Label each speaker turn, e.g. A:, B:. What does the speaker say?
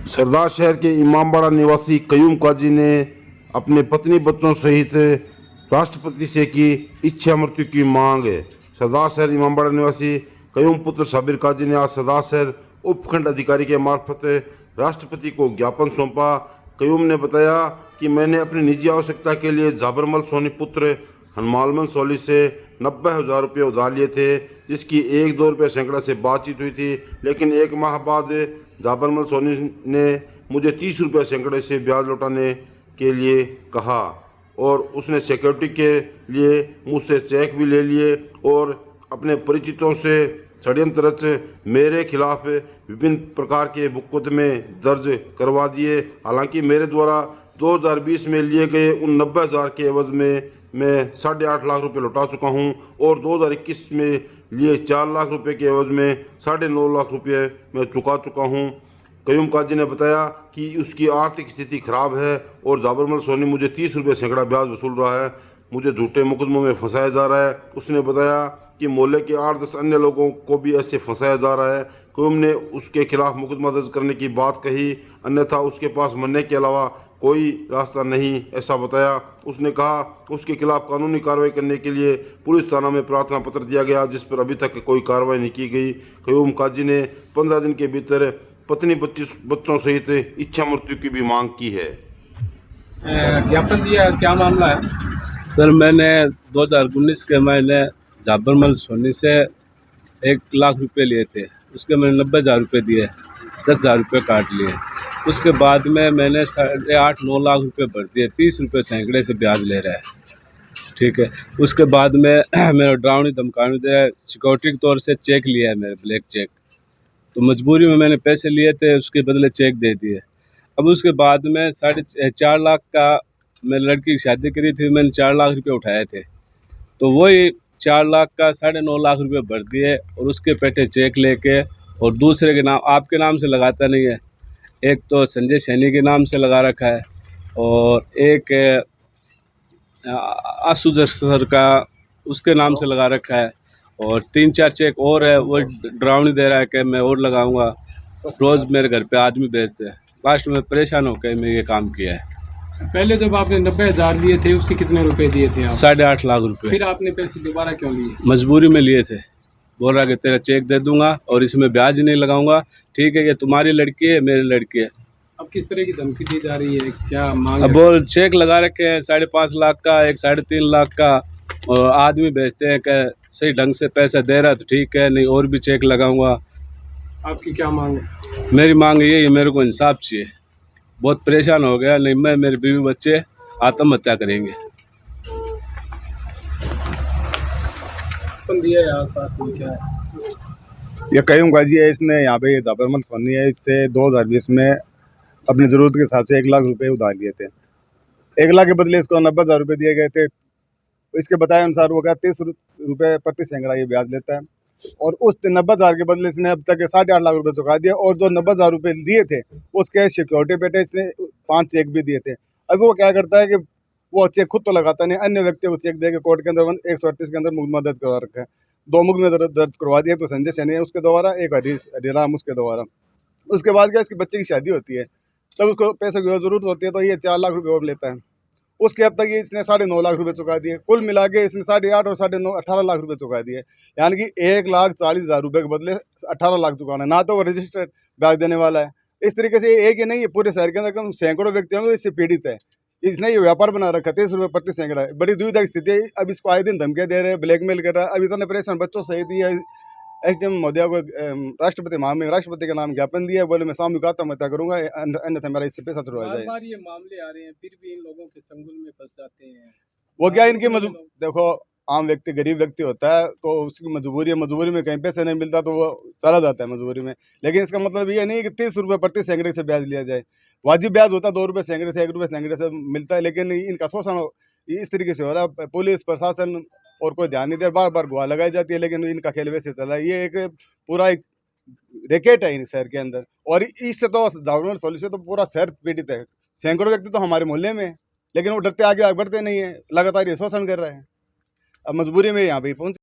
A: सरदार शहर के इमामबाड़ा निवासी कयूम काजी ने अपने पत्नी बच्चों सहित राष्ट्रपति से की इच्छा मृत्यु की मांग। सरदार शहर इमामबाड़ा निवासी कयूम पुत्र साबिर काजी ने आज सरदार शहर उपखंड अधिकारी के मार्फत राष्ट्रपति को ज्ञापन सौंपा। कयूम ने बताया कि मैंने अपनी निजी आवश्यकता के लिए जाबरमल सोनी पुत्र हनुमालमन सोली से 90,000 रुपये उधार लिए थे, जिसकी 1-2 रुपये सैकड़ा से बातचीत हुई थी, लेकिन 1 माह बाद जाबरमल सोनी ने मुझे 30 रुपये सैकड़े से ब्याज लौटाने के लिए कहा और उसने सिक्योरिटी के लिए मुझसे चेक भी ले लिए और अपने परिचितों से षड्यंत्र रच मेरे खिलाफ विभिन्न प्रकार के मुकदमे दर्ज करवा दिए। हालांकि मेरे द्वारा 2020 में लिए गए उन 90,000 के एवज में मैं 8.5 लाख रुपये लौटा चुका हूं और 2021 में लिए 4 लाख रुपये के एवज में 9.5 लाख रुपये मैं चुका चुका हूं। कयूम काजी ने बताया कि उसकी आर्थिक स्थिति खराब है और जाबरमल सोनी मुझे 30 रुपये सैकड़ा ब्याज वसूल रहा है, मुझे झूठे मुकदमों में फंसाया जा रहा है। उसने बताया कि मोहल्ले के 8-10 अन्य लोगों को भी ऐसे फंसाया जा रहा है। कयूम ने उसके खिलाफ मुकदमा दर्ज करने की बात कही, अन्यथा उसके पास मरने के अलावा कोई रास्ता नहीं, ऐसा बताया। उसने कहा उसके खिलाफ कानूनी कार्रवाई करने के लिए पुलिस थाना में प्रार्थना पत्र दिया गया, जिस पर अभी तक कोई कार्रवाई नहीं की गई। कयूम काजी ने 15 दिन के भीतर पत्नी बच्चों सहित इच्छा मृत्यु की भी मांग की है।
B: ज्ञापन दिया, क्या मामला है?
C: सर, मैंने 2019 के महीने जाबरमल सोनी से 1 लाख रुपए लिए थे, उसके मैंने 90,000 रुपये दिए, 10,000 रुपये काट लिए। उसके बाद में मैंने 8-9 लाख रुपए भर दिए, 30 रुपये सैकड़े से ब्याज ले रहा है, ठीक है। उसके बाद में मेरा डरावनी धमकानी दे रहा है, सिक्योरिटी के तौर से चेक लिया है मेरे, ब्लैक चेक। तो मजबूरी में मैंने पैसे लिए थे, उसके बदले चेक दे दिए। अब उसके बाद में 4.5 लाख का मैं लड़की की शादी करी थी, मैंने 4 लाख रुपए उठाए थे, तो वही 4 लाख का 9.5 लाख रुपए भर दिए और उसके पेटे चेक लेके और दूसरे के नाम, आपके नाम से लगाता नहीं है, एक तो संजय सैनी के नाम से लगा रखा है और एक आशुदर सर का उसके नाम से लगा रखा है और 3-4 चेक और है, वो डरावनी दे रहा है कि मैं और लगाऊंगा। रोज़ मेरे घर पे आदमी भेजते हैं, लास्ट में परेशान होकर मैं ये काम किया है।
B: पहले जब आपने 90,000 लिए थे, उसके कितने रुपए दिए थे आप?
C: 8.5 लाख रुपए।
B: फिर आपने पैसे दोबारा क्यों लिए?
C: मजबूरी में लिए थे, बोल रहा कि तेरा चेक दे दूंगा और इसमें ब्याज नहीं लगाऊंगा, ठीक है, ये तुम्हारी लड़की है, मेरी लड़की है।
B: अब किस तरह की धमकी दी जा रही है, क्या मांग
C: अब
B: है?
C: बोल चेक लगा रखे हैं 5.5 लाख का, एक 3.5 लाख का, और आदमी भेजते हैं कि सही ढंग से पैसा दे रहा है तो ठीक है, नहीं और भी चेक लगाऊंगा।
B: आपकी क्या मांग है?
C: मेरी मांग यही है, मेरे को इंसाफ चाहिए, बहुत परेशान हो गया, नहीं मैं मेरे बीवी बच्चे आत्महत्या करेंगे।
B: दिया यार, साथ में क्या है?
D: ये कयूम काजी है, इसने यहाँ पे जाबरमल सोनी है, इससे 2020 में अपनी ज़रूरत के हिसाब से 1 लाख रुपए उधार लिए थे। 1 लाख के बदले इसको 90,000 रुपये दिए गए थे। इसके बताए अनुसार वो क्या 30 रुपये प्रति सैकड़ा ये ब्याज लेता है और उस 90,000 के बदले इसने अब तक 8.5 लाख रुपये चुका दिए और जो 90,000 रुपये दिए थे उसके सिक्योरिटी पेटे इसने 5 चेक भी दिए थे। अब वो क्या करता है कि वो चेक खुद तो लगाता नहीं, अन्य व्यक्ति को चेक दे के कोर्ट के अंदर 138 के अंदर मुकदमा दर्ज करवा रखा है। 2 मुकदमे दर्ज करवा दिए, तो संजय सैनी है उसके द्वारा, एक हरिराम उसके द्वारा। उसके बाद क्या, इसके बच्चे की शादी होती है, तब उसको पैसे की जरूरत होती है, तो ये 4 लाख रुपये और लेता है। उसके अब तक ये इसने 9.5 लाख रुपये चुका दिए, कुल मिला के इसने 8.5 और 9.5 18 लाख रुपये चुका दिए। यानी कि 1,40,000 रुपये के बदले 18 लाख चुकाना, ना तो वो रजिस्टर्ड ब्याज देने वाला है। इस तरीके से एक ही नहीं है, पूरे शहर के अंदर कम सैकड़ों व्यक्ति होंगे इससे पीड़ित है। इसने ये व्यापार बना रखा है, 30 रुपये प्रति सैकड़ा है। बड़ी दुविधा की स्थिति है। अब इसको आए दिन धमकियाँ दे रहे हैं, ब्लैकमेल कर रहा है। अब इतने परेशान बच्चों सहित ही SDM महोदया को राष्ट्रपति के नाम ज्ञापन दिया, बोले मैं सामूहिक आत्महत्या करूंगा, अन्यथा मेरा इससे पैसा छुड़वाया जाए।
B: बार ये मामले आ रहे हैं, फिर भी इन लोगों के चंगुल में फंस जाते हैं।
D: वो क्या इनकी देखो, आम व्यक्ति गरीब व्यक्ति होता है तो उसकी मजबूरी है, मजबूरी में कहीं पैसे नहीं मिलता तो वो चला जाता है मजबूरी में। लेकिन इसका मतलब ये नहीं कि 30 रुपये प्रति सैकड़े से ब्याज लिया जाए। वाजिब ब्याज होता है 2 रुपये सैकड़े से, 1 रुपये सैकड़े से मिलता है, लेकिन इनका शोषण इस तरीके से हो रहा है। पुलिस प्रशासन और कोई ध्यान नहीं दे, बार बार गुहा लगाई जाती है, लेकिन इनका खेल वैसे चल रहा है। ये एक पूरा एक रैकेट है इन शहर के अंदर, और इससे तो जाबरमल सोनी से तो पूरा शहर पीड़ित है। सैकड़ों व्यक्ति तो हमारे मोहल्ले में है, लेकिन वो डरते आगे बढ़ते नहीं है, लगातार ये शोषण कर रहा है। अब मजबूरी में यहाँ पे पहुंचे।